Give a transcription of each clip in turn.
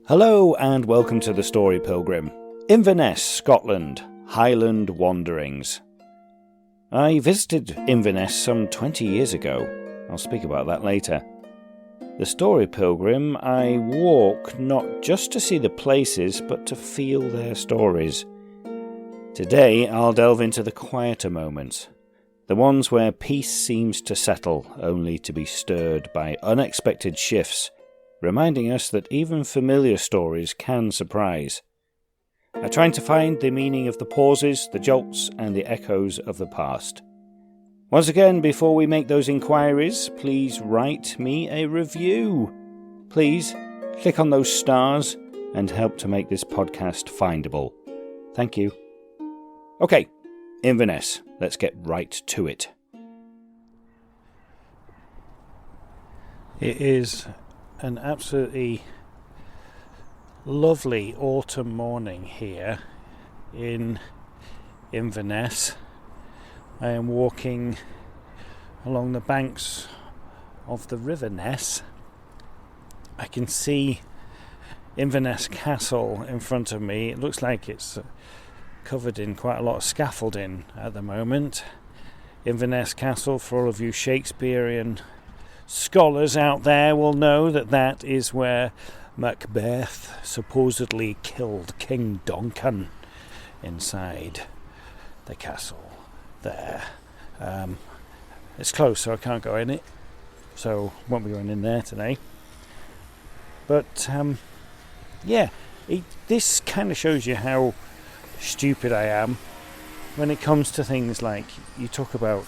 Hello and welcome to the story Pilgrim. Inverness, Scotland, Highland wanderings. I visited Inverness some 20 years ago. I'll speak about that later. The story Pilgrim, I walk not just to see the places, but to feel their stories. Today I'll delve into the quieter moments, the ones where peace seems to settle, only to be stirred by unexpected shifts, reminding us that even familiar stories can surprise. I'm trying to find the meaning of the pauses, the jolts, and the echoes of the past. Once again, before we make those inquiries, please write me a review. Please click on those stars and help to make this podcast findable. Thank you. Okay, Inverness, let's get right to it. It is an absolutely lovely autumn morning here in Inverness. I am walking along the banks of the River Ness. I can see Inverness Castle in front of me. It looks like it's covered in quite a lot of scaffolding at the moment. Inverness Castle, for all of you Shakespearean scholars out there, will know that that is where Macbeth supposedly killed King Duncan, inside the castle there. It's closed, so I can't go in it, so won't be going in there today. But this kind of shows you how stupid I am when it comes to things like, you talk about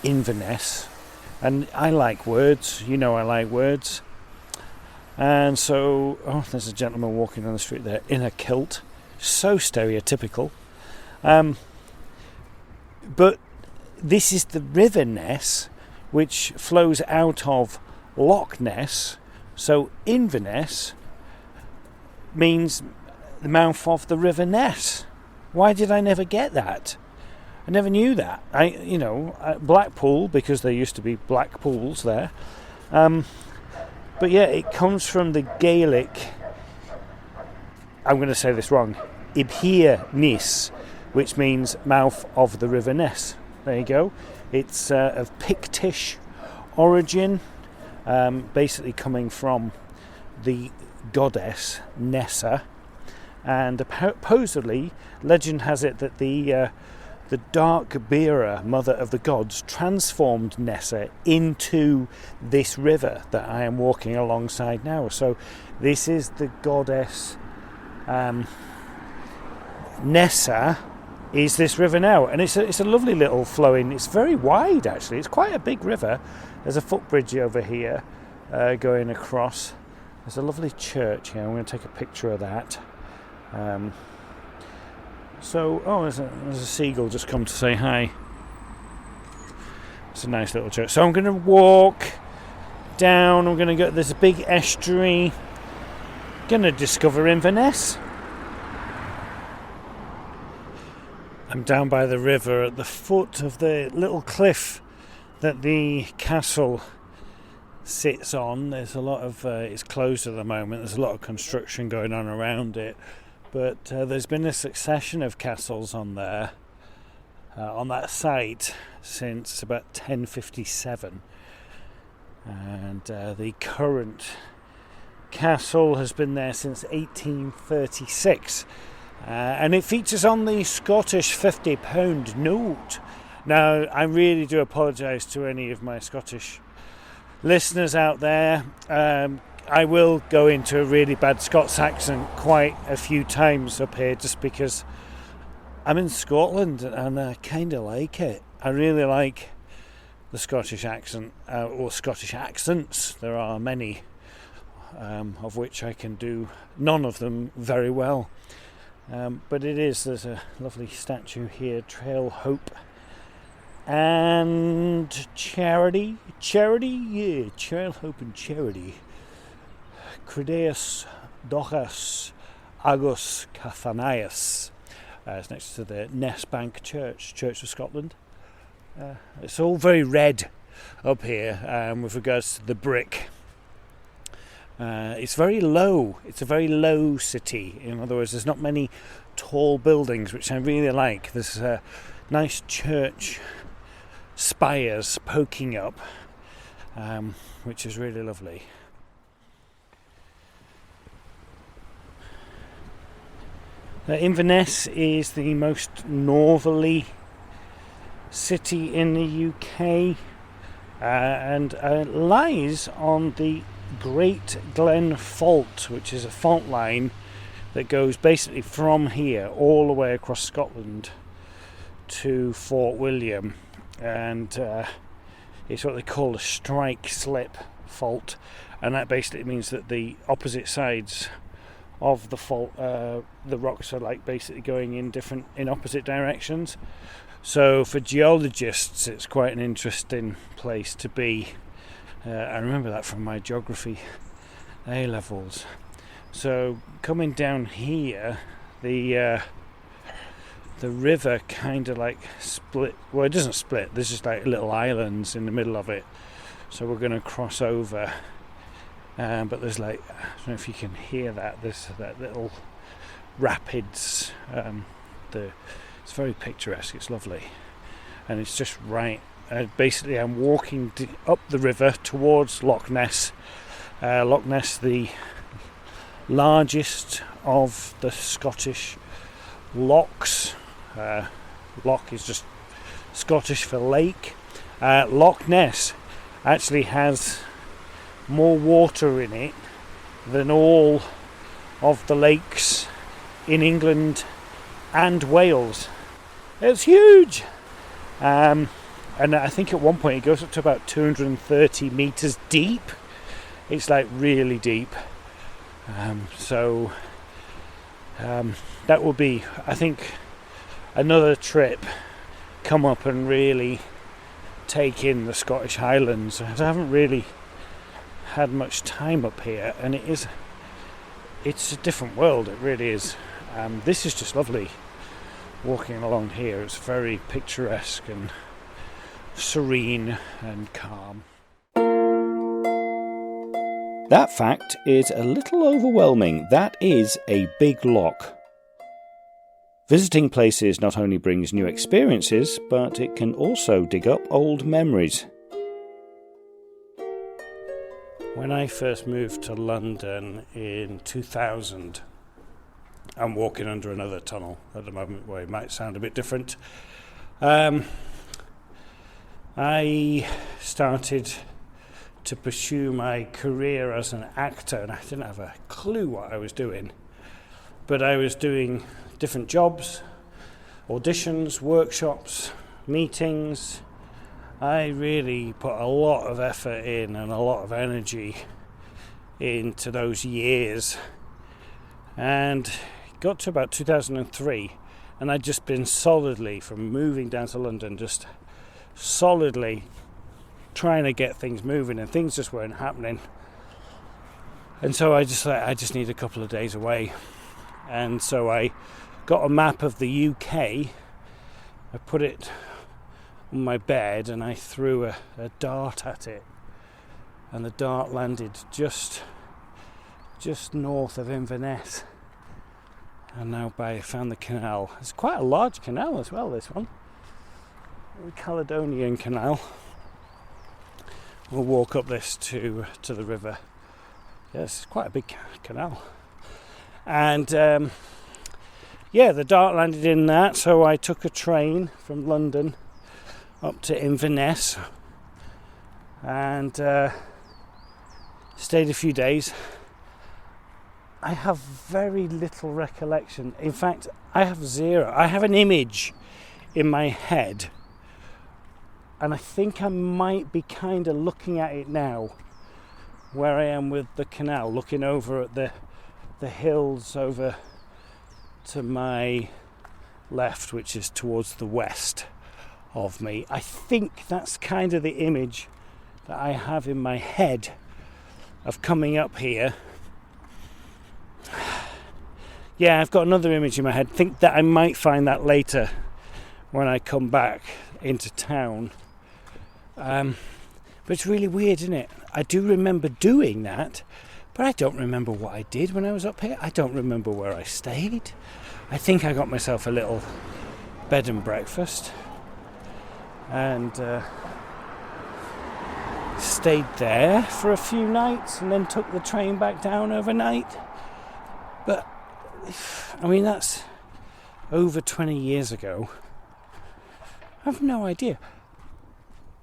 Inverness, and I like words, I like words. And so, there's a gentleman walking on the street there in a kilt. So stereotypical. But this is the River Ness, which flows out of Loch Ness. So Inverness means the mouth of the River Ness. Why did I never get that? I never knew that. Blackpool, because there used to be black pools there. But yeah, it comes from the Gaelic, I'm going to say this wrong, Inverness, which means mouth of the River Ness. There you go. It's of Pictish origin, basically coming from the goddess Nessa. And supposedly, legend has it that the dark bearer, mother of the gods, transformed Nessa into this river that I am walking alongside now. So this is the goddess Nessa is this river now, and it's a lovely little flowing. It's very wide, actually. It's quite a big river. There's a footbridge over here going across. There's a lovely church here. I'm going to take a picture of that. There's a seagull just come to say hi. It's a nice little church. So I'm going to walk down. I'm going to go. There's a big estuary. Going to discover Inverness. I'm down by the river at the foot of the little cliff that the castle sits on. There's a lot of it's closed at the moment. There's a lot of construction going on around it. But there's been a succession of castles on there, on that site, since about 1057. And the current castle has been there since 1836. And it features on the Scottish £50 note. Now, I really do apologise to any of my Scottish listeners out there. I will go into a really bad Scots accent quite a few times up here, just because I'm in Scotland and I kind of like it. I really like the Scottish accent, or Scottish accents. There are many, of which I can do none of them very well. But there's a lovely statue here, Trail Hope and Charity, Trail Hope and Charity. Credeus Dochas Agus Cathanias. It's next to the Ness Bank Church of Scotland. It's all very red up here with regards to the brick. It's very low. It's a very low city. In other words, there's not many tall buildings, which I really like. There's nice church spires poking up, which is really lovely. Inverness is the most northerly city in the UK, and lies on the Great Glen Fault, which is a fault line that goes basically from here all the way across Scotland to Fort William, and it's what they call a strike slip fault, and that basically means that the opposite sides of the fault, the rocks are like basically going in opposite directions. So for geologists, it's quite an interesting place to be. I remember that from my geography A levels. So coming down here, the river kind of like split. Well, it doesn't split. There's just like little islands in the middle of it. So we're going to cross over. But there's like, I don't know if you can hear that. There's that little rapids. It's very picturesque. It's lovely, and it's just right. Basically, I'm walking up the river towards Loch Ness. Loch Ness, the largest of the Scottish lochs. Loch is just Scottish for lake. Loch Ness actually has more water in it than all of the lakes in England and Wales. It's huge, and I think at one point it goes up to about 230 metres deep. It's like really deep. So that will be, I think, another trip. Come up and really take in the Scottish Highlands. I haven't really had much time up here, and it's a different world. It really is. This is just lovely. Walking along here, it's very picturesque and serene and calm. That fact is a little overwhelming. That is a big loch. Visiting places not only brings new experiences, but it can also dig up old memories. When I first moved to London in 2000, I'm walking under another tunnel at the moment where it might sound a bit different. I started to pursue my career as an actor, and I didn't have a clue what I was doing. But I was doing different jobs, auditions, workshops, meetings. I really put a lot of effort in and a lot of energy into those years. And got to about 2003, and I'd just been solidly, from moving down to London, just solidly trying to get things moving, and things just weren't happening. And so I just need a couple of days away. And so I got a map of the UK, I put it on my bed, and I threw a dart at it, and the dart landed just north of Inverness. And now I found the canal. It's quite a large canal as well, this one. The Caledonian Canal. We'll walk up this to the river. Yes, it's quite a big canal. And the dart landed in that, so I took a train from London up to Inverness and stayed a few days. I have very little recollection. In fact, I have zero. I have an image in my head, and I think I might be kind of looking at it now, where I am with the canal, looking over at the hills over to my left, which is towards the west of me. I think that's kind of the image that I have in my head of coming up here. Yeah, I've got another image in my head. Think that I might find that later when I come back into town. But it's really weird, isn't it? I do remember doing that, But I don't remember what I did when I was up here. I don't remember where I stayed. I think I got myself a little bed and breakfast and stayed there for a few nights and then took the train back down overnight. But, I mean, that's over 20 years ago. I have no idea.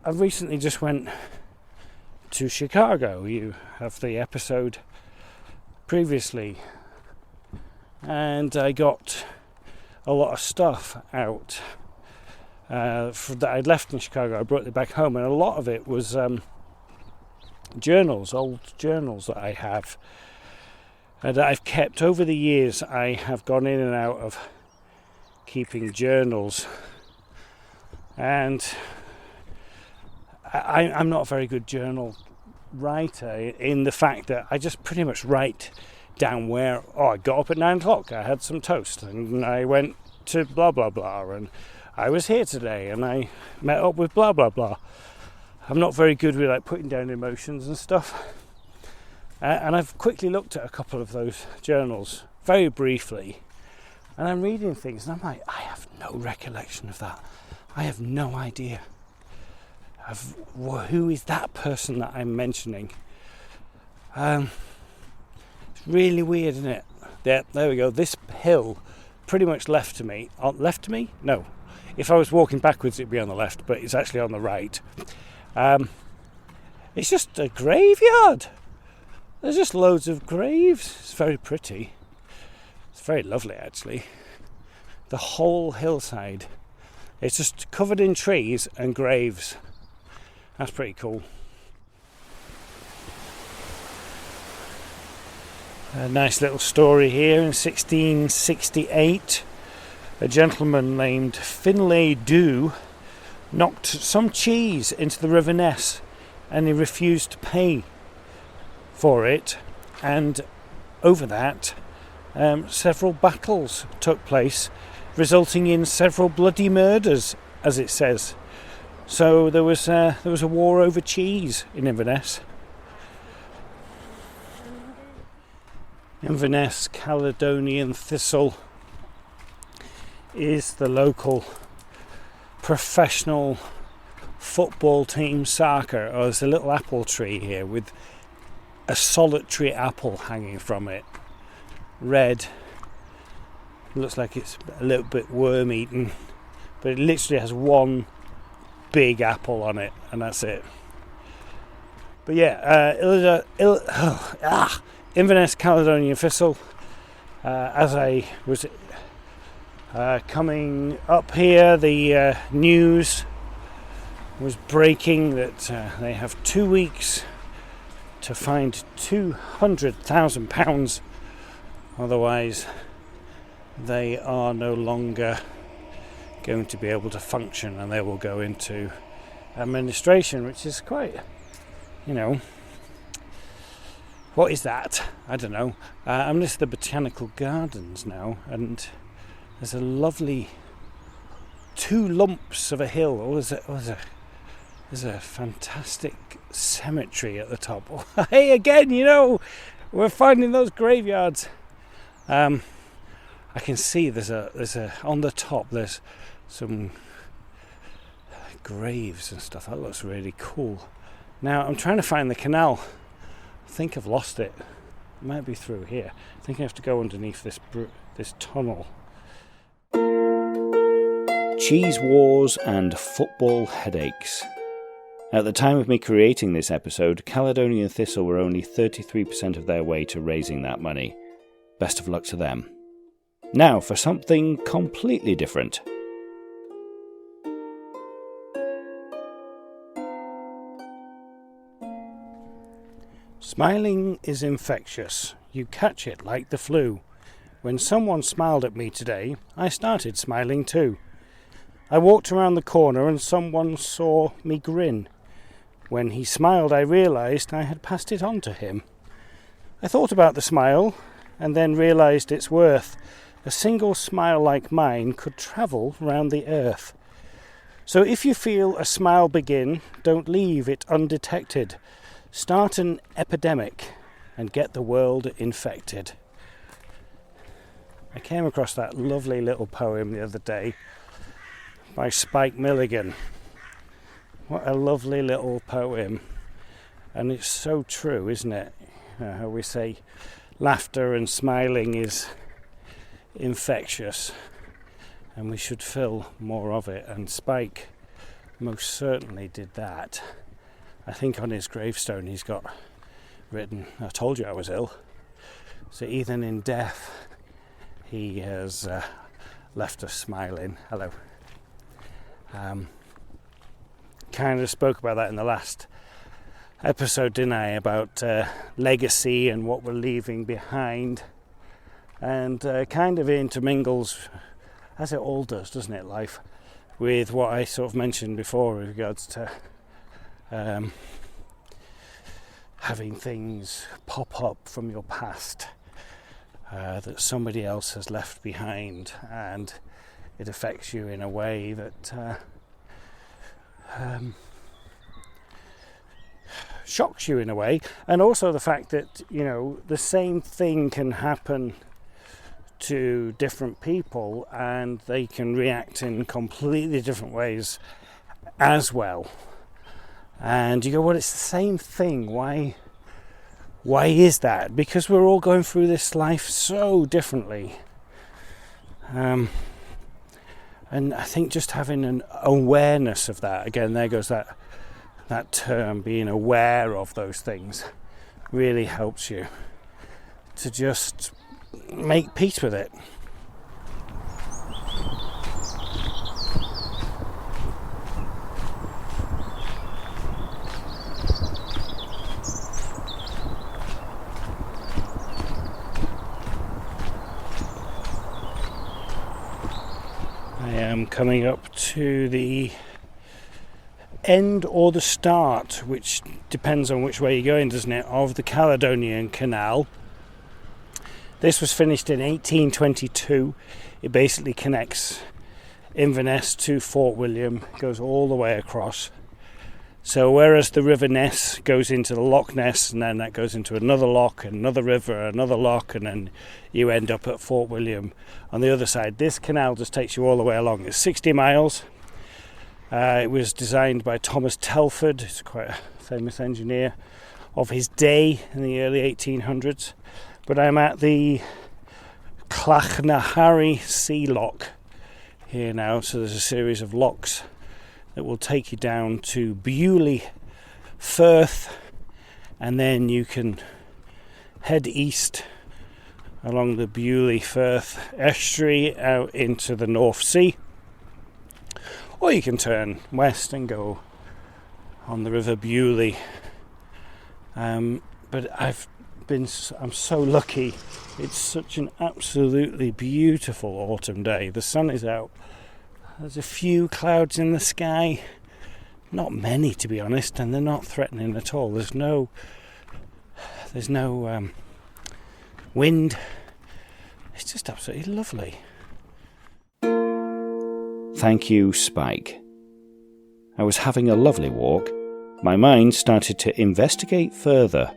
I recently just went to Chicago. You have the episode previously. And I got a lot of stuff out that I'd left in Chicago. I brought it back home, and a lot of it was journals, old journals that I have that I've kept over the years. I have gone in and out of keeping journals, and I'm not a very good journal writer in the fact that I just pretty much write down where, I got up at 9 o'clock, I had some toast, and I went to blah blah blah, and I was here today, and I met up with blah blah blah. I'm not very good with putting down emotions and stuff, and I've quickly looked at a couple of those journals very briefly, and I'm reading things, and I'm like, I have no recollection of that. I have no idea of who is that person that I'm mentioning. It's really weird, isn't it? There we go. This hill pretty much left to me. Left to me? No. If I was walking backwards, it'd be on the left, but it's actually on the right. It's just a graveyard. There's just loads of graves. It's very pretty. It's very lovely, actually. The whole hillside. It's just covered in trees and graves. That's pretty cool. A nice little story here. In 1668, a gentleman named Finlay Dhu knocked some cheese into the River Ness, and he refused to pay for it, and over that several battles took place, resulting in several bloody murders, as it says. So there was a war over cheese in Inverness. Inverness Caledonian Thistle is the local professional football team soccer. There's a little apple tree here with a solitary apple hanging from it. Red. Looks like it's a little bit worm-eaten, but it literally has one big apple on it, and that's it. But yeah, Inverness Caledonian Thistle. As I was coming up here, the news was breaking that they have 2 weeks to find £200,000. Otherwise, they are no longer going to be able to function, and they will go into administration, which is quite, what is that? I don't know. I'm just at the Botanical Gardens now, and there's a lovely 2 lumps of a hill. There's a fantastic cemetery at the top. Hey, again, we're finding those graveyards. I can see there's a on the top. There's some graves and stuff. That looks really cool. Now I'm trying to find the canal. I think I've lost it. It might be through here. I think I have to go underneath this tunnel. Cheese wars and football headaches. At the time of me creating this episode, Caledonian Thistle were only 33% of their way to raising that money. Best of luck to them. Now for something completely different. Smiling is infectious. You catch it like the flu. When someone smiled at me today, I started smiling too. I walked around the corner and someone saw me grin. When he smiled, I realised I had passed it on to him. I thought about the smile and then realised its worth. A single smile like mine could travel round the earth. So if you feel a smile begin, don't leave it undetected. Start an epidemic. and get the world infected. I came across that lovely little poem the other day by Spike Milligan. What a lovely little poem. And it's so true, isn't it? How we say laughter and smiling is infectious, and we should feel more of it. And Spike most certainly did that. I think on his gravestone he's got written, "I told you I was ill." So even in death he has left us smiling. Hello. Kind of spoke about that in the last episode, didn't I, about legacy and what we're leaving behind, and kind of intermingles, as it all does, doesn't it, life, with what I sort of mentioned before with regards to having things pop up from your past that somebody else has left behind, and it affects you in a way that shocks you in a way. And also the fact that, you know, the same thing can happen to different people and they can react in completely different ways as well. And you go, well, it's the same thing. Why is that? Because we're all going through this life so differently. And I think just having an awareness of that, again, there goes that term, being aware of those things, really helps you to just make peace with it. I am coming up to the end or the start, which depends on which way you're going, doesn't it, of the Caledonian Canal. This was finished in 1822. It basically connects Inverness to Fort William, goes all the way across. So whereas the River Ness goes into the Loch Ness, and then that goes into another loch, another river, another loch, and then you end up at Fort William on the other side, this canal just takes you all the way along. It's 60 miles. It was designed by Thomas Telford. He's quite a famous engineer of his day in the early 1800s. But I'm at the Clachnahari Sea Loch here now. So there's a series of lochs that will take you down to Bewley Firth, and then you can head east along the Bewley Firth estuary out into the North Sea. Or you can turn west and go on the River Bewley. But I'm so lucky. It's such an absolutely beautiful autumn day. The sun is out. There's a few clouds in the sky. Not many, to be honest, and they're not threatening at all. There's no wind. It's just absolutely lovely. Thank you, Spike. I was having a lovely walk. My mind started to investigate further.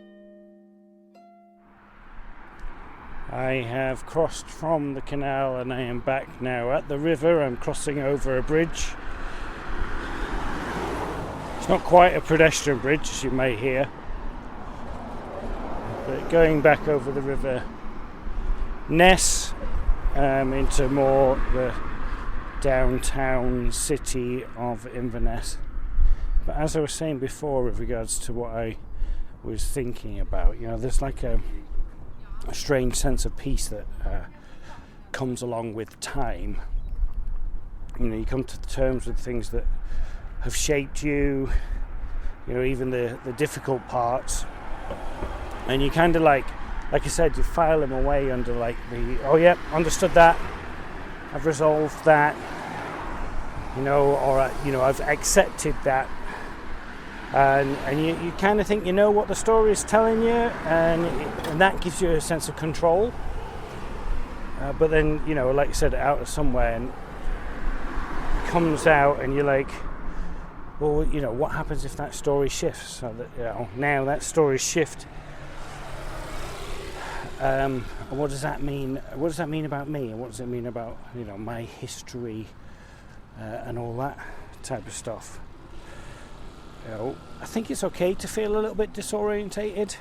I have crossed from the canal and I am back now at the river. I'm crossing over a bridge. It's not quite a pedestrian bridge, as you may hear, but going back over the River Ness into more the downtown city of Inverness. But as I was saying before with regards to what I was thinking about, you know, there's like a strange sense of peace that comes along with time. You know, you come to terms with things that have shaped you, you know, even the difficult parts, and you kind of like I said, you file them away under like understood that, I've resolved that, you know, or I've accepted that, and you kind of think you know what the story is telling you, and that gives you a sense of control. But then, you know, like you said, out of somewhere and it comes out, and you're like, well, you know, what happens if that story shifts? So that, you know, now that story's shift And what does that mean? What does that mean about me? And what does it mean about, my history and all that type of stuff? I think it's okay to feel a little bit disorientated.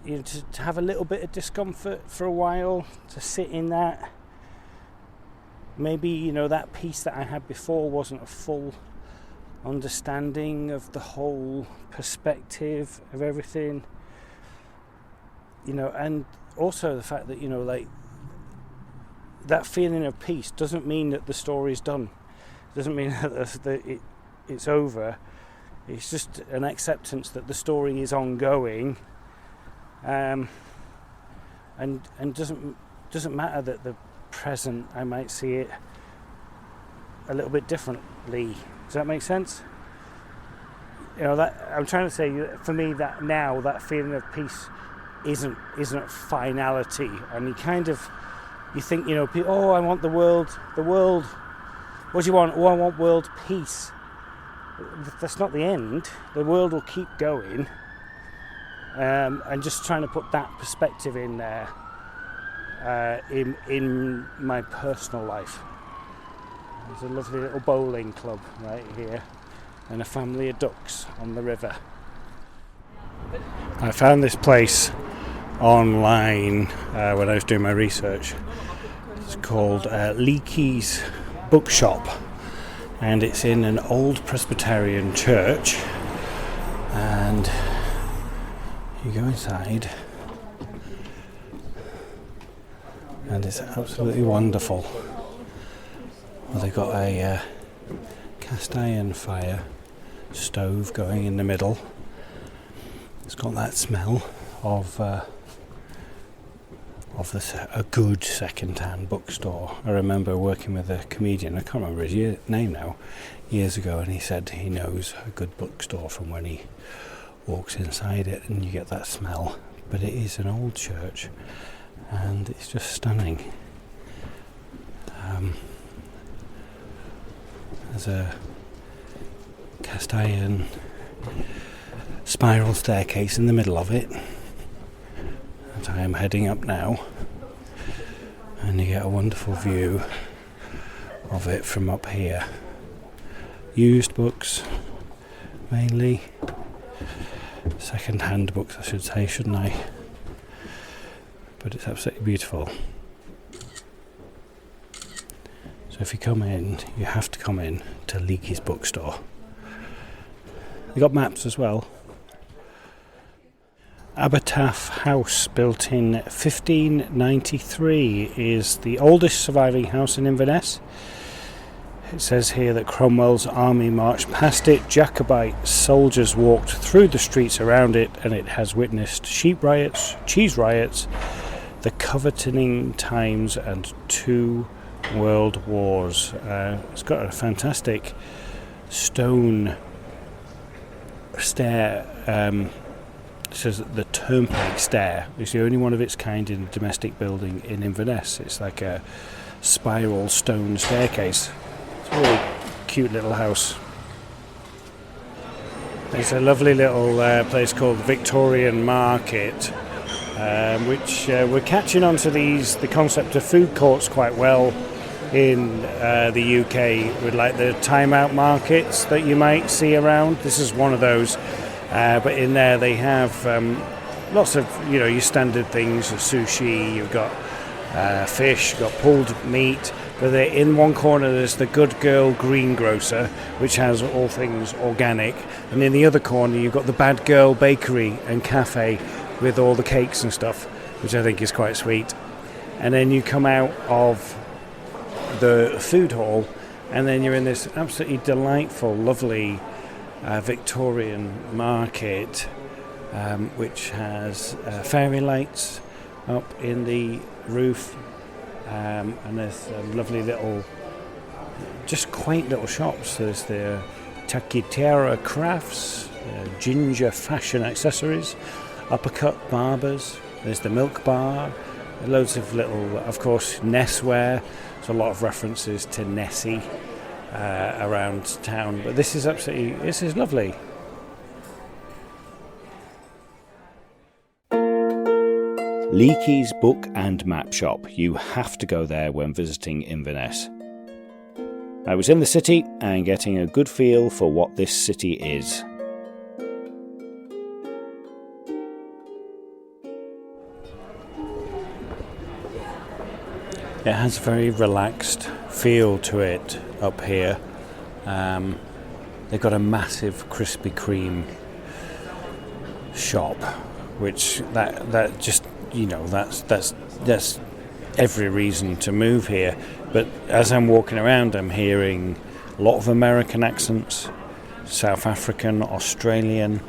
To have a little bit of discomfort for a while, to sit in that. Maybe, that piece that I had before wasn't a full understanding of the whole perspective of everything. And also the fact that, that feeling of peace doesn't mean that the story's done. It doesn't mean that it's over. It's just an acceptance that the story is ongoing. And doesn't matter that the present, I might see it a little bit differently. Does that make sense? That I'm trying to say, for me, that now that feeling of peace isn't finality, and you think, people, I want the world. What do you want? I want world peace. That's not the end. The world will keep going. And just trying to put that perspective in there in my personal life. There's a lovely little bowling club right here and a family of ducks on the river. I found this place online when I was doing my research. It's called Leakey's Bookshop, and it's in an old Presbyterian church, and you go inside and it's absolutely wonderful. Well, they've got a cast iron fire stove going in the middle. It's got that smell of a good second-hand bookstore. I remember working with a comedian, I can't remember his name now, years ago, and he said he knows a good bookstore from when he walks inside it, and you get that smell. But it is an old church, and it's just stunning. There's a cast iron spiral staircase in the middle of it, and I am heading up now, and you get a wonderful view of it from up here. Used books mainly, second-hand books I should say, shouldn't I? But it's absolutely beautiful. So if you come in, you have to come in to Leakey's bookstore. They got maps as well. Abertaff House, built in 1593, is the oldest surviving house in Inverness. It says here that Cromwell's army marched past it, Jacobite soldiers walked through the streets around it, and it has witnessed sheep riots, cheese riots, the coveting times, and 2 world wars. It's got a fantastic stone stair. It says the Turnpike Stair. It's the only one of its kind in a domestic building in Inverness. It's like a spiral stone staircase. It's a really cute little house. There's a lovely little place called Victorian Market, which we're catching on to the concept of food courts quite well in the UK, with like the time-out markets that you might see around. This is one of those. But in there they have lots of, your standard things, sushi, you've got fish, you've got pulled meat, but in one corner there's the Good Girl greengrocer, which has all things organic, and in the other corner you've got the Bad Girl bakery and cafe with all the cakes and stuff, which I think is quite sweet. And then you come out of the food hall, and then you're in this absolutely delightful, lovely Victorian market, which has fairy lights up in the roof, and there's lovely little, just quaint little shops. There's the Takitera Crafts, Ginger Fashion Accessories, Uppercut Barbers, there's the Milk Bar, loads of little, of course, Nessware, so a lot of references to Nessie around town, but this is lovely. Leakey's Book and Map Shop. You have to go there when visiting Inverness. I was in the city and getting a good feel for what this city is. It has a very relaxed feel to it up here. They've got a massive Krispy Kreme shop, which that just, you know, that's every reason to move here. But as I'm walking around, I'm hearing a lot of American accents, South African, Australian,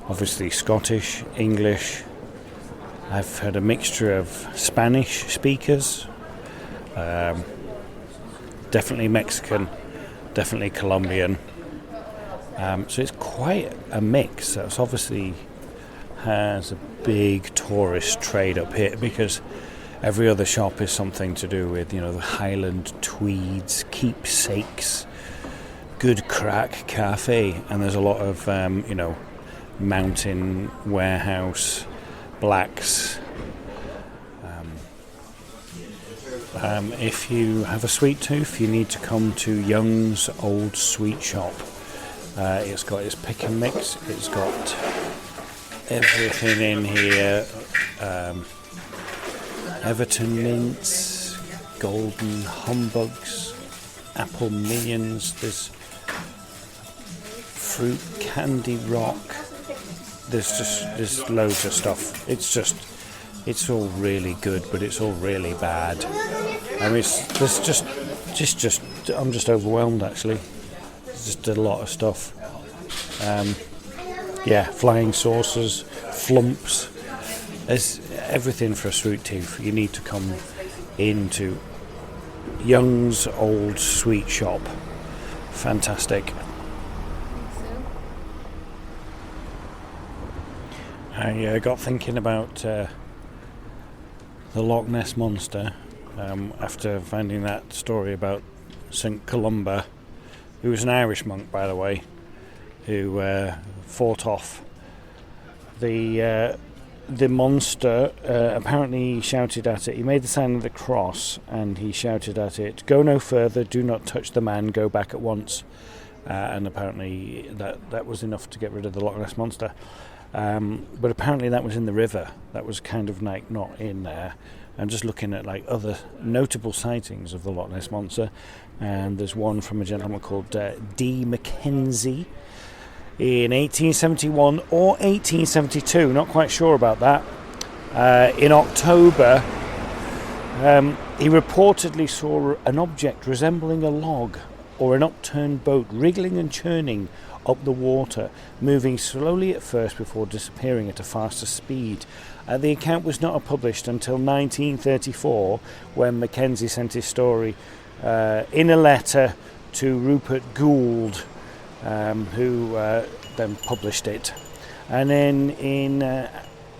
obviously Scottish, English. I've heard a mixture of Spanish speakers, definitely Mexican, definitely Colombian. So it's quite a mix. It's obviously has a big tourist trade up here, because every other shop is something to do with, you know, the Highland tweeds, keepsakes, good crack cafe, and there's a lot of, mountain warehouse, blacks. If you have a sweet tooth, you need to come to Young's Old Sweet Shop. It's got its pick and mix. It's got everything in here. Everton mints, golden humbugs, apple minions. There's fruit candy rock. There's loads of stuff. It's all really good, but it's all really bad. I mean, I'm just overwhelmed, actually. There's just a lot of stuff. Flying saucers, flumps. There's everything for a sweet tooth. You need to come into Young's Old Sweet Shop. Fantastic. I got thinking about the Loch Ness Monster after finding that story about St. Columba, who was an Irish monk, by the way, who fought off the monster. Apparently he shouted at it. He made the sign of the cross and he shouted at it, "Go no further, do not touch the man, go back at once." And apparently that was enough to get rid of the Loch Ness Monster. But apparently that was in the river. That was kind of like not in there. I'm just looking at like other notable sightings of the Loch Ness Monster, and there's one from a gentleman called D. Mackenzie in 1871 or 1872, not quite sure about that. In October, he reportedly saw an object resembling a log or an upturned boat wriggling and churning up the water, moving slowly at first before disappearing at a faster speed. The account was not published until 1934, when Mackenzie sent his story in a letter to Rupert Gould, who then published it. And then in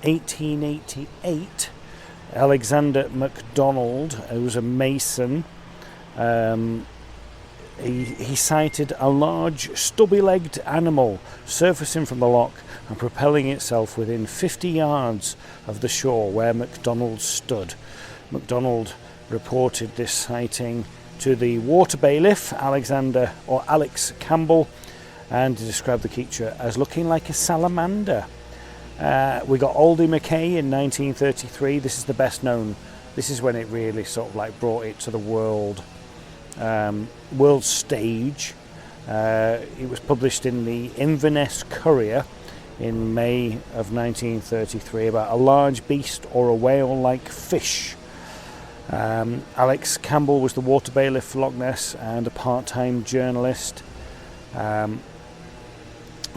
1888, Alexander MacDonald, who was a mason, he sighted a large stubby-legged animal surfacing from the loch and propelling itself within 50 yards of the shore where MacDonald stood. MacDonald reported this sighting to the water bailiff, Alex Campbell, and described the creature as looking like a salamander. We got Aldie Mackay in 1933. This is the best known. This is when it really sort of like brought it to the world stage. It was published in the Inverness Courier in May of 1933 about a large beast or a whale-like fish. Alex Campbell was the water bailiff for Loch Ness and a part-time journalist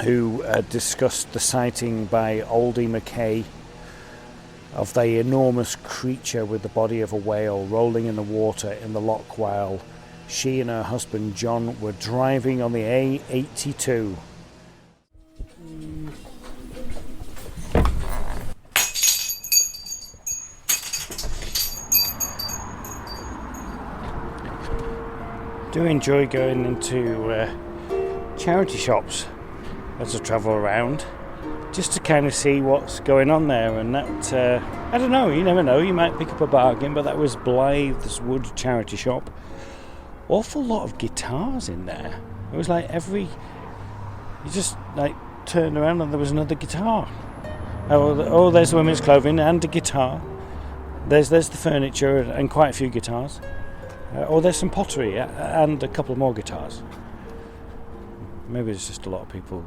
who discussed the sighting by Aldie Mackay of the enormous creature with the body of a whale rolling in the water in the loch while she and her husband John were driving on the A82. Do enjoy going into charity shops as I travel around. just to kind of see what's going on there. And that, I don't know, you never know, you might pick up a bargain, but that was Blythe's Wood charity shop. Awful lot of guitars in there. It was like you just like turned around and there was another guitar. Oh, there's the women's clothing and a guitar. There's the furniture and quite a few guitars. There's some pottery and a couple more guitars. Maybe it's just a lot of people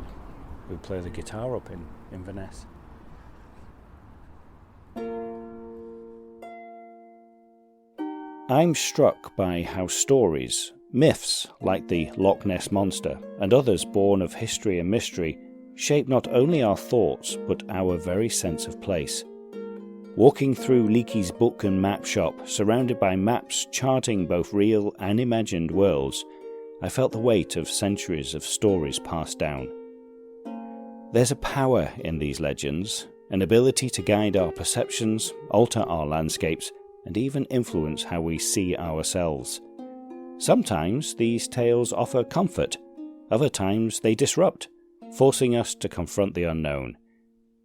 who play the guitar up in Inverness. I'm struck by how stories, myths like the Loch Ness Monster and others born of history and mystery shape not only our thoughts but our very sense of place. Walking through Leakey's book and map shop, surrounded by maps charting both real and imagined worlds, I felt the weight of centuries of stories passed down. There's a power in these legends, an ability to guide our perceptions, alter our landscapes, and even influence how we see ourselves. Sometimes these tales offer comfort, other times they disrupt, forcing us to confront the unknown.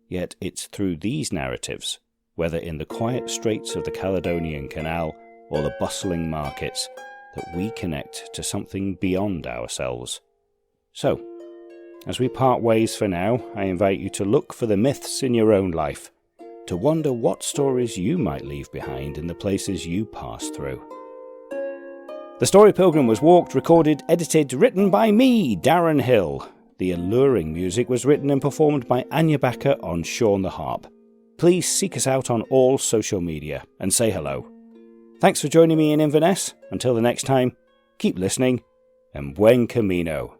Yet it's through these narratives, whether in the quiet straits of the Caledonian Canal or the bustling markets, that we connect to something beyond ourselves. So, as we part ways for now, I invite you to look for the myths in your own life, to wonder what stories you might leave behind in the places you pass through. The story Pilgrim was walked, recorded, edited, written by me, Darren Hill. The alluring music was written and performed by Anya Backer on Sean the Harp. Please seek us out on all social media and say hello. Thanks for joining me in Inverness. Until the next time, keep listening and buen camino.